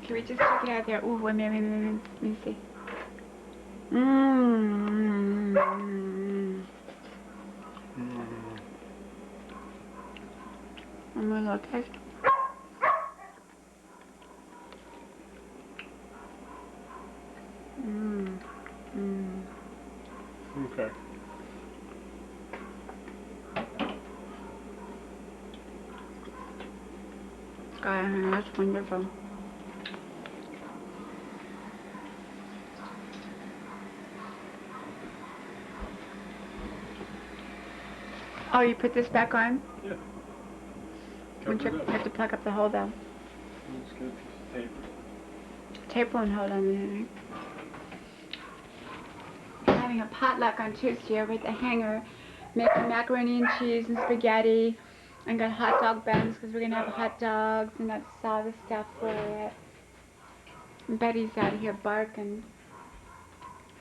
Can we just check it out there? Ooh, wait a minute, let me see. Mmm. I'm gonna look at it. Okay. God, that's wonderful. Oh, you put this back on? Yeah. You have to plug up the hole though. Let's get a piece of paper. Tape won't hold on anything. I'm having a potluck on Tuesday over at the hangar, making macaroni and cheese and spaghetti. I got hot dog buns because we're gonna have hot dogs, and that's all the stuff for it. And Betty's out here barking.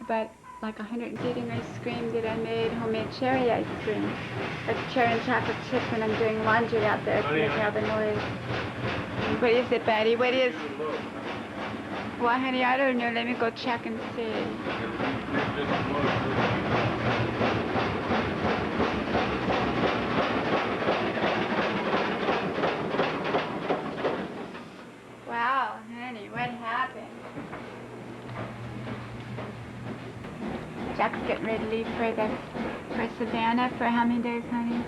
About like 100 eating ice cream that I made, homemade cherry ice cream. Like cherry and chocolate chips when I'm doing laundry out there to make all the noise. What is it, Betty? What is? Well, honey, I don't know. Let me go check and see. Wow, honey, what happened? Jack's getting ready to leave for Savannah for how many days, honey?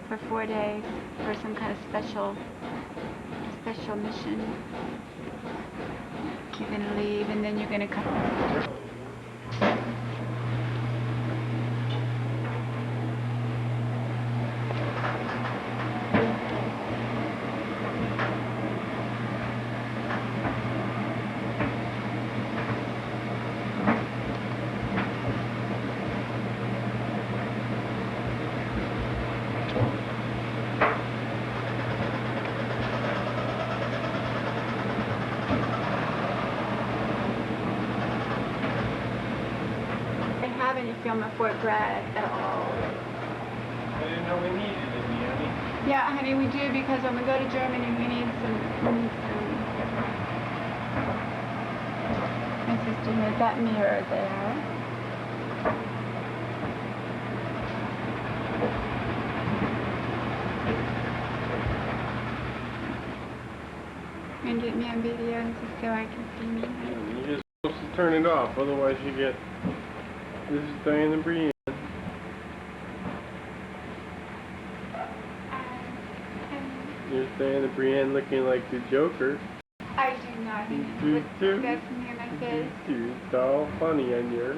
For 4 days, for some kind of special mission. You're gonna leave and then you're gonna come. Have any film at Fort Bragg at all. I didn't know we needed any, honey. Yeah, honey, we do, because when we go to Germany, we need some. My sister made that mirror there. And get me on video just so I can see me. You're just supposed to turn it off, otherwise you get. This is Diane and Brienne. Here's Diane and Brienne looking like the Joker. I do not. You do? That's near my face. It's all funny on your.